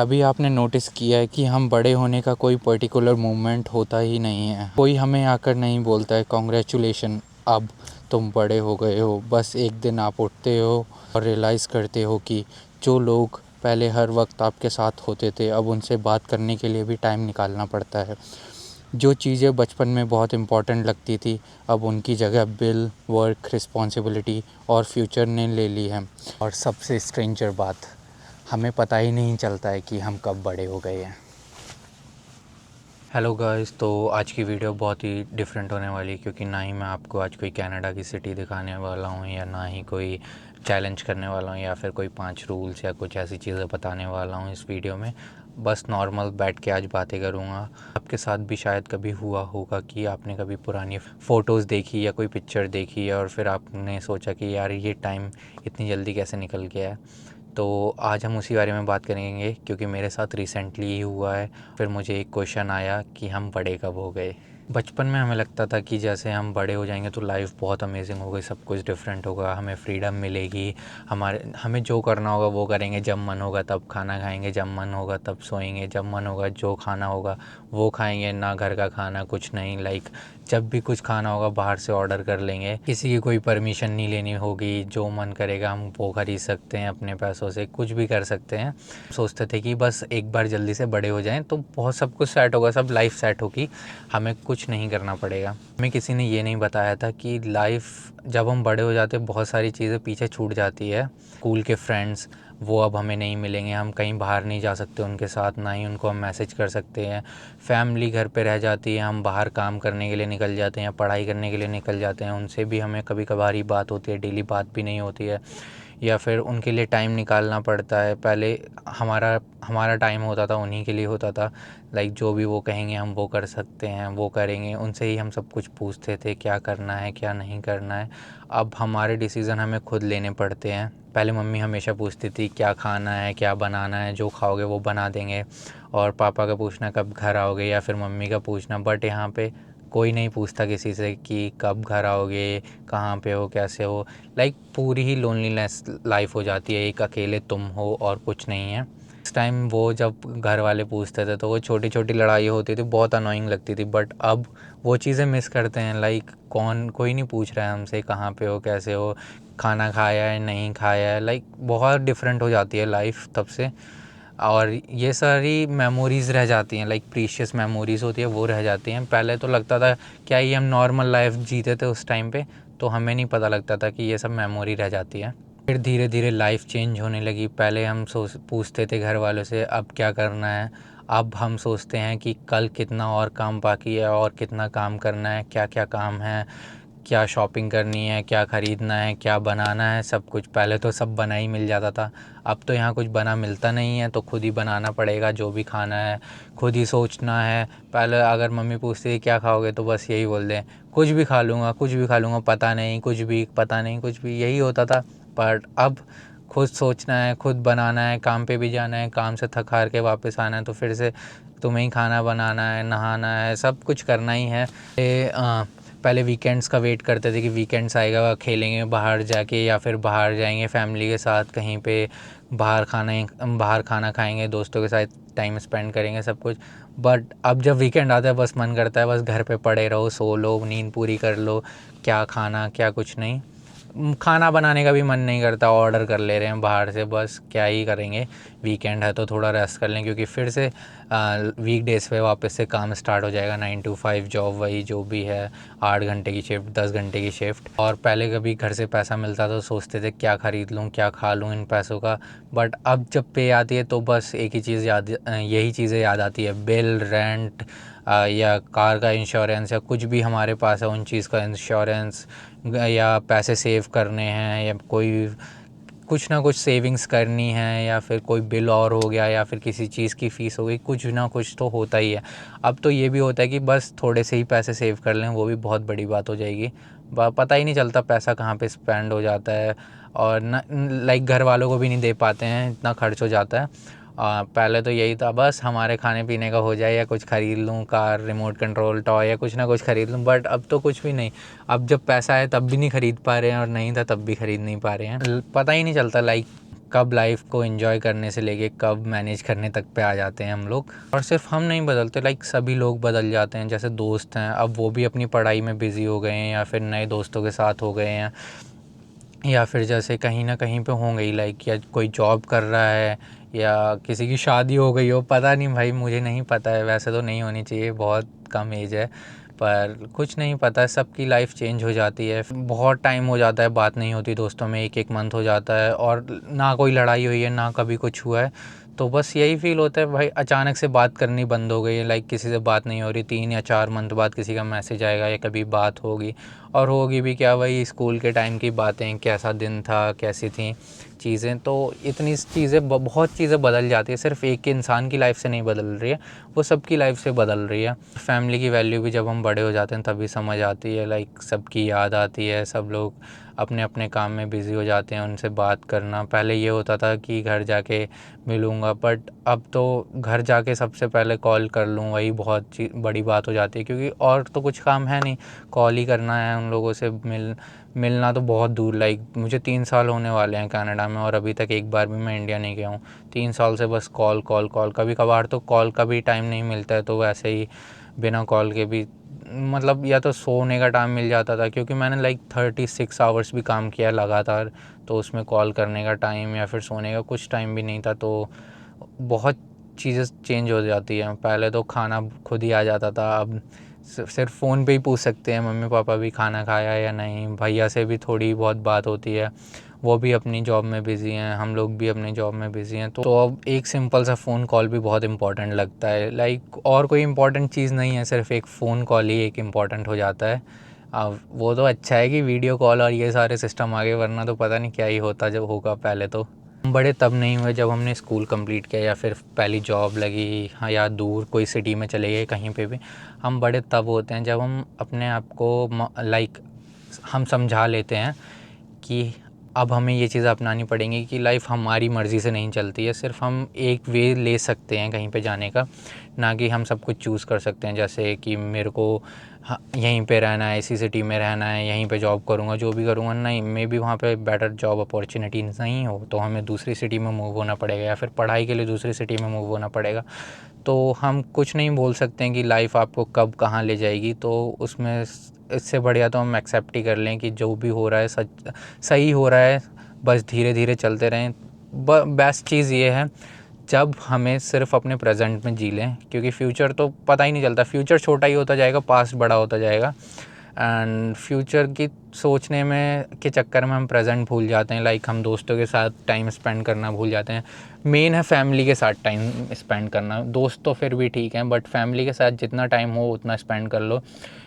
अभी आपने नोटिस किया है कि हम बड़े होने का कोई पर्टिकुलर मोमेंट होता ही नहीं है। कोई हमें आकर नहीं बोलता है कॉन्ग्रेचुलेशन, अब तुम बड़े हो गए हो। बस एक दिन आप उठते हो और रियलाइज़ करते हो कि जो लोग पहले हर वक्त आपके साथ होते थे, अब उनसे बात करने के लिए भी टाइम निकालना पड़ता है। जो चीज़ें बचपन में बहुत इम्पॉर्टेंट लगती थी, अब उनकी जगह बिल, वर्क, रिस्पॉन्सिबिलिटी और फ्यूचर ने ले ली है। और सबसे स्ट्रेंजर बात, हमें पता ही नहीं चलता है कि हम कब बड़े हो गए हैं। हेलो गाइस, तो आज की वीडियो बहुत ही डिफरेंट होने वाली है, क्योंकि ना ही मैं आपको आज कोई कनाडा की सिटी दिखाने वाला हूँ, या ना ही कोई चैलेंज करने वाला हूँ, या फिर कोई 5 रूल्स या कुछ ऐसी चीज़ें बताने वाला हूँ इस वीडियो में। बस नॉर्मल बैठ के आज बातें करूँगा। आपके साथ भी शायद कभी हुआ होगा कि आपने कभी पुरानी फ़ोटोज़ देखी या कोई पिक्चर देखी और फिर आपने सोचा कि यार ये टाइम इतनी जल्दी कैसे निकल गया है। तो आज हम उसी बारे में बात करेंगे, क्योंकि मेरे साथ रिसेंटली ही हुआ है। फिर मुझे एक क्वेश्चन आया कि हम बड़े कब हो गए। बचपन में हमें लगता था कि जैसे हम बड़े हो जाएंगे तो लाइफ बहुत अमेजिंग हो गई, सब कुछ डिफरेंट होगा, हमें फ्रीडम मिलेगी, हमें जो करना होगा वो करेंगे, जब मन होगा तब खाना खाएंगे, जब मन होगा तब सोएंगे, जब मन होगा जो खाना होगा वो खाएंगे, ना घर का खाना कुछ नहीं। जब भी कुछ खाना होगा बाहर से ऑर्डर कर लेंगे, किसी की कोई परमिशन नहीं लेनी होगी, जो मन करेगा हम वो खरीद सकते हैं, अपने पैसों से कुछ भी कर सकते हैं। सोचते थे कि बस एक बार जल्दी से बड़े हो जाएं तो बहुत सब कुछ सेट होगा, सब लाइफ सेट होगी, हमें कुछ नहीं करना पड़ेगा। हमें किसी ने ये नहीं बताया था कि लाइफ जब हम बड़े हो जाते बहुत सारी चीज़ें पीछे छूट जाती है। स्कूल के फ्रेंड्स वो अब हमें नहीं मिलेंगे, हम कहीं बाहर नहीं जा सकते उनके साथ, ना ही उनको हम मैसेज कर सकते हैं। फैमिली घर पे रह जाती है, हम बाहर काम करने के लिए निकल जाते हैं या पढ़ाई करने के लिए निकल जाते हैं, उनसे भी हमें कभी कभार ही बात होती है, डेली बात भी नहीं होती है, या फिर उनके लिए टाइम निकालना पड़ता है। पहले हमारा हमारा टाइम होता था, उन्हीं के लिए होता था। जो भी वो कहेंगे हम वो कर सकते हैं, वो करेंगे, उनसे ही हम सब कुछ पूछते थे क्या करना है क्या नहीं करना है। अब हमारे डिसीज़न हमें खुद लेने पड़ते हैं। पहले मम्मी हमेशा पूछती थी क्या खाना है क्या बनाना है, जो खाओगे वो बना देंगे, और पापा का पूछना कब घर आओगे, या फिर मम्मी का पूछना। बट यहाँ पे कोई नहीं पूछता किसी से कि कब घर आओगे, कहाँ पे हो, कैसे हो। पूरी ही लोनलीनेस लाइफ हो जाती है, एक अकेले तुम हो और कुछ नहीं है। इस टाइम वो जब घर वाले पूछते थे तो वो छोटी छोटी लड़ाई होती थी, बहुत अनोइंग लगती थी। बट अब वो चीज़ें मिस करते हैं। कोई नहीं पूछ रहा है हमसे कहाँ पे हो कैसे हो, खाना खाया है नहीं खाया है। बहुत डिफरेंट हो जाती है लाइफ तब से। और ये सारी मेमोरीज़ रह जाती हैं, प्रीशियस मेमोरीज़ होती है वो रह जाती हैं। पहले तो लगता था क्या ही हम नॉर्मल लाइफ जीते थे उस टाइम पे, तो हमें नहीं पता लगता था कि ये सब मेमोरी रह जाती है। फिर धीरे धीरे लाइफ चेंज होने लगी। पहले हम पूछते थे घर वालों से अब क्या करना है, अब हम सोचते हैं कि कल कितना और काम बाकी है और कितना काम करना है, क्या क्या काम है, क्या शॉपिंग करनी है, क्या ख़रीदना है, क्या बनाना है, सब कुछ। पहले तो सब बना ही मिल जाता था, अब तो यहाँ कुछ बना मिलता नहीं है, तो खुद ही बनाना पड़ेगा। जो भी खाना है खुद ही सोचना है। पहले अगर मम्मी पूछती थी क्या खाओगे तो बस यही बोल दें कुछ भी खा लूँगा, कुछ भी खा लूँगा, पता नहीं कुछ भी, पता नहीं कुछ भी, यही होता था। पर अब खुद सोचना है, खुद बनाना है, काम पे भी जाना है, काम से थक हार के वापस आना है तो फिर से तुम्हें ही खाना बनाना है, नहाना है, सब कुछ करना ही है। पहले वीकेंड्स का वेट करते थे कि वीकेंड्स आएगा खेलेंगे बाहर जाके, या फिर बाहर जाएंगे फैमिली के साथ कहीं पे, बाहर खाना खाएंगे, दोस्तों के साथ टाइम स्पेंड करेंगे, सब कुछ। बट अब जब वीकेंड आता है बस मन करता है बस घर पे पड़े रहो, सो लो, नींद पूरी कर लो, क्या खाना क्या कुछ नहीं। खाना बनाने का भी मन नहीं करता, ऑर्डर कर ले रहे हैं बाहर से, बस क्या ही करेंगे, वीकेंड है तो थोड़ा रेस्ट कर लें, क्योंकि फिर से वीक डेज़ पे वापस से काम स्टार्ट हो जाएगा, 9 to 5 जॉब, वही जो भी है, 8 घंटे की शिफ्ट, 10 घंटे की शिफ्ट। और पहले कभी घर से पैसा मिलता तो सोचते थे क्या ख़रीद लूँ क्या खा लूँ इन पैसों का। बट अब जब पे आती है तो बस एक ही चीज़ यही चीज़ें याद आती है, बिल, रेंट, या कार का इंश्योरेंस, या कुछ भी हमारे पास है उन चीज़ का इंश्योरेंस, या पैसे सेव करने हैं, या कोई कुछ ना कुछ सेविंग्स करनी है, या फिर कोई बिल और हो गया, या फिर किसी चीज़ की फ़ीस हो गई, कुछ ना कुछ तो होता ही है। अब तो ये भी होता है कि बस थोड़े से ही पैसे सेव कर लें, वो भी बहुत बड़ी बात हो जाएगी। पता ही नहीं चलता पैसा कहाँ पे स्पेंड हो जाता है, और न घर वालों को भी नहीं दे पाते हैं, इतना खर्च हो जाता है। पहले तो यही था बस हमारे खाने पीने का हो जाए, या कुछ ख़रीद लूँ, कार, रिमोट कंट्रोल टॉय, या कुछ ना कुछ ख़रीद लूँ। बट अब तो कुछ भी नहीं। अब जब पैसा है तब भी नहीं ख़रीद पा रहे हैं, और नहीं था तब भी ख़रीद नहीं पा रहे हैं। पता ही नहीं चलता कब लाइफ को एंजॉय करने से लेके कब मैनेज करने तक पे आ जाते हैं हम लोग। और सिर्फ हम नहीं बदलते, लाइक सभी लोग बदल जाते हैं। जैसे दोस्त हैं, अब वो भी अपनी पढ़ाई में बिज़ी हो गए हैं या फिर नए दोस्तों के साथ हो गए हैं, या फिर जैसे कहीं ना कहीं पे होंगे ही, लाइक या कोई जॉब कर रहा है या किसी की शादी हो गई हो, पता नहीं भाई, मुझे नहीं पता है, वैसे तो नहीं होनी चाहिए, बहुत कम एज है, पर कुछ नहीं पता है, सबकी लाइफ चेंज हो जाती है। बहुत टाइम हो जाता है बात नहीं होती दोस्तों में, एक एक मंथ हो जाता है और ना कोई लड़ाई हुई है ना कभी कुछ हुआ है, तो बस यही फील होता है भाई अचानक से बात करनी बंद हो गई है, लाइक किसी से बात नहीं हो रही, 3 या 4 मंथ बाद किसी का मैसेज आएगा या कभी बात होगी, और होगी भी क्या, वही स्कूल के टाइम की बातें, कैसा दिन था, कैसी थी चीज़ें। तो इतनी चीज़ें बहुत चीज़ें बदल जाती है, सिर्फ एक इंसान की लाइफ से नहीं बदल रही है, वो सबकी लाइफ से बदल रही है। फैमिली की वैल्यू भी जब हम बड़े हो जाते हैं तभी समझ आती है, लाइक सबकी याद आती है, सब लोग अपने अपने काम में बिज़ी हो जाते हैं, उनसे बात करना, पहले ये होता था कि घर जाके मिलूँगा, बट अब तो घर जाके सबसे पहले कॉल कर लूँ, वही बहुत बड़ी बात हो जाती है, क्योंकि और तो कुछ काम है नहीं, कॉल ही करना है उन लोगों से। मिलना तो बहुत दूर, लाइक मुझे 3 साल होने वाले हैं कनाडा में और अभी तक एक बार भी मैं इंडिया नहीं गया हूँ। 3 साल से बस कॉल कॉल कॉल, कभी कभार तो कॉल का भी टाइम नहीं मिलता है, तो वैसे ही बिना कॉल के भी, मतलब या तो सोने का टाइम मिल जाता था, क्योंकि मैंने लाइक 36 आवर्स भी काम किया लगातार, तो उसमें कॉल करने का टाइम या फिर सोने का कुछ टाइम भी नहीं था। तो बहुत चीज़ें चेंज हो जाती हैं, पहले तो खाना खुद ही आ जाता था, अब सिर्फ फ़ोन पे ही पूछ सकते हैं मम्मी पापा भी खाना खाया या नहीं, भैया से भी थोड़ी बहुत बात होती है, वो भी अपनी जॉब में बिज़ी हैं, हम लोग भी अपनी जॉब में बिज़ी हैं, तो अब एक सिंपल सा फ़ोन कॉल भी बहुत इम्पॉर्टेंट लगता है, लाइक और कोई इम्पॉर्टेंट चीज़ नहीं है, सिर्फ एक फ़ोन कॉल ही एक इम्पॉर्टेंट हो जाता है। अब वो तो अच्छा है कि वीडियो कॉल और ये सारे सिस्टम आ गए, वरना तो पता नहीं क्या ही होता जब होगा पहले तो। हम बड़े तब नहीं हुए जब हमने स्कूल कंप्लीट किया या फिर पहली जॉब लगी, हाँ, या दूर कोई सिटी में चले गए कहीं पे भी। हम बड़े तब होते हैं जब हम अपने आप को लाइक हम समझा लेते हैं कि अब हमें ये चीज़ें अपनानी पड़ेंगी कि लाइफ हमारी मर्ज़ी से नहीं चलती है, सिर्फ हम एक वे ले सकते हैं कहीं पे जाने का, ना कि हम सब कुछ चूज़ कर सकते हैं। जैसे कि मेरे को यहीं पे रहना है, इसी सिटी में रहना है, यहीं पे जॉब करूँगा, जो भी करूँगा, नहीं, मे बी वहाँ पे बेटर जॉब अपॉर्चुनिटी नहीं हो, तो हमें दूसरी सिटी में मूव होना पड़ेगा या फिर पढ़ाई के लिए दूसरी सिटी में मूव होना पड़ेगा। तो हम कुछ नहीं बोल सकते हैं कि लाइफ आपको कब कहाँ ले जाएगी, तो उसमें इससे बढ़िया तो हम एक्सेप्ट ही कर लें कि जो भी हो रहा है सही हो रहा है, बस धीरे धीरे चलते रहें। बेस्ट चीज़ ये है जब हमें सिर्फ अपने प्रेजेंट में जी लें, क्योंकि फ्यूचर तो पता ही नहीं चलता, फ्यूचर छोटा ही होता जाएगा, पास्ट बड़ा होता जाएगा, एंड फ्यूचर की सोचने में के चक्कर में हम प्रेजेंट भूल जाते हैं, लाइक हम दोस्तों के साथ टाइम स्पेंड करना भूल जाते हैं। मेन है फैमिली के साथ टाइम स्पेंड करना, दोस्त तो फिर भी ठीक हैं, बट फैमिली के साथ जितना टाइम हो उतना स्पेंड कर लो,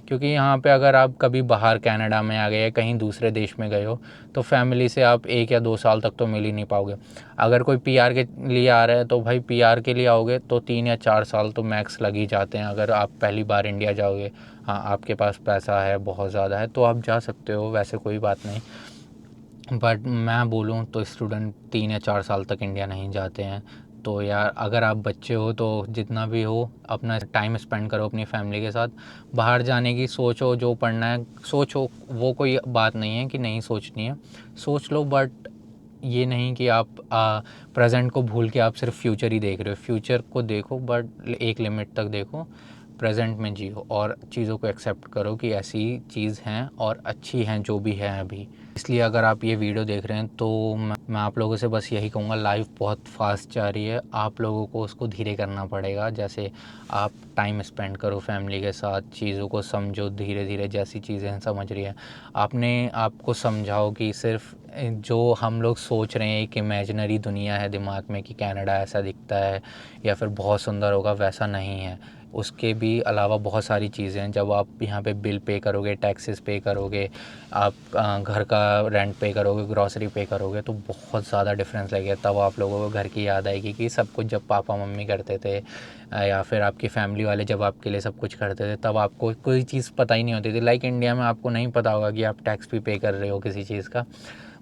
क्योंकि यहाँ पे अगर आप कभी बाहर कनाडा में आ गए, कहीं दूसरे देश में गए हो, तो फैमिली से आप 1 या 2 साल तक तो मिल ही नहीं पाओगे। अगर कोई पीआर के लिए आ रहा है तो भाई पीआर के लिए आओगे तो 3 या 4 साल तो मैक्स लग ही जाते हैं, अगर आप पहली बार इंडिया जाओगे। हाँ, आपके पास पैसा है, बहुत ज़्यादा है, तो आप जा सकते हो, वैसे कोई बात नहीं, बट मैं बोलूँ तो स्टूडेंट 3 या 4 साल तक इंडिया नहीं जाते हैं। तो यार अगर आप बच्चे हो तो जितना भी हो अपना टाइम स्पेंड करो अपनी फैमिली के साथ, बाहर जाने की सोचो, जो पढ़ना है सोचो, वो कोई बात नहीं है कि नहीं सोचनी है, सोच लो, बट ये नहीं कि आप प्रेजेंट को भूल के आप सिर्फ फ्यूचर ही देख रहे हो, फ्यूचर को देखो बट एक लिमिट तक देखो, प्रेजेंट में जियो और चीज़ों को एक्सेप्ट करो कि ऐसी चीज़ हैं और अच्छी हैं जो भी है अभी। इसलिए अगर आप ये वीडियो देख रहे हैं तो मैं आप लोगों से बस यही कहूँगा, लाइफ बहुत फास्ट जा रही है, आप लोगों को उसको धीरे करना पड़ेगा। जैसे आप टाइम स्पेंड करो फैमिली के साथ, चीज़ों को समझो धीरे धीरे, जैसी चीज़ें समझ रही है आपने आपको समझाओ कि सिर्फ जो हम लोग सोच रहे हैं एक इमेजिनरी दुनिया है दिमाग में कि कनाडा ऐसा दिखता है या फिर बहुत सुंदर होगा, वैसा नहीं है। उसके भी अलावा बहुत सारी चीज़ें हैं, जब आप यहाँ पे बिल पे करोगे, टैक्सेस पे करोगे, आप घर का रेंट पे करोगे, ग्रॉसरी पे करोगे, तो बहुत ज़्यादा डिफरेंस लगेगा। तब आप लोगों को घर की याद आएगी कि सब कुछ जब पापा मम्मी करते थे या फिर आपकी फैमिली वाले जब आपके लिए सब कुछ करते थे, तब आपको कोई चीज़ पता ही नहीं होती थी। लाइक इंडिया में आपको नहीं पता होगा कि आप टैक्स भी पे कर रहे हो किसी चीज़ का,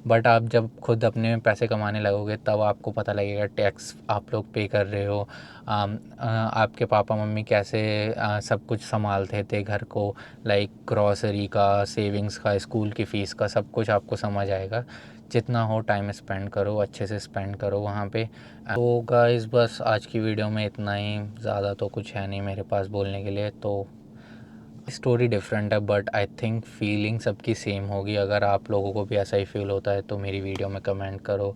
बट आप जब खुद अपने पैसे कमाने लगोगे तब आपको पता लगेगा टैक्स आप लोग पे कर रहे हो। आपके पापा मम्मी कैसे सब कुछ संभालते थे घर को, लाइक ग्रॉसरी का, सेविंग्स का, स्कूल की फ़ीस का, सब कुछ आपको समझ आएगा जितना हो टाइम स्पेंड करो, अच्छे से स्पेंड करो वहाँ पे। तो गाइस बस आज की वीडियो में इतना ही, ज़्यादा तो कुछ है नहीं मेरे पास बोलने के लिए। तो स्टोरी डिफरेंट है बट आई थिंक फीलिंग सबकी सेम होगी। अगर आप लोगों को भी ऐसा ही फील होता है तो मेरी वीडियो में कमेंट करो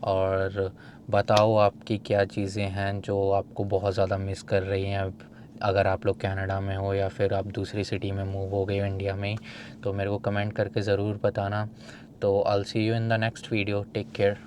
और बताओ आपकी क्या चीज़ें हैं जो आपको बहुत ज़्यादा मिस कर रही हैं अब, अगर आप लोग कनाडा में हो या फिर आप दूसरी सिटी में मूव हो गए हो इंडिया में ही, तो मेरे को कमेंट करके ज़रूर बताना। तो I will see you in the next video, take care.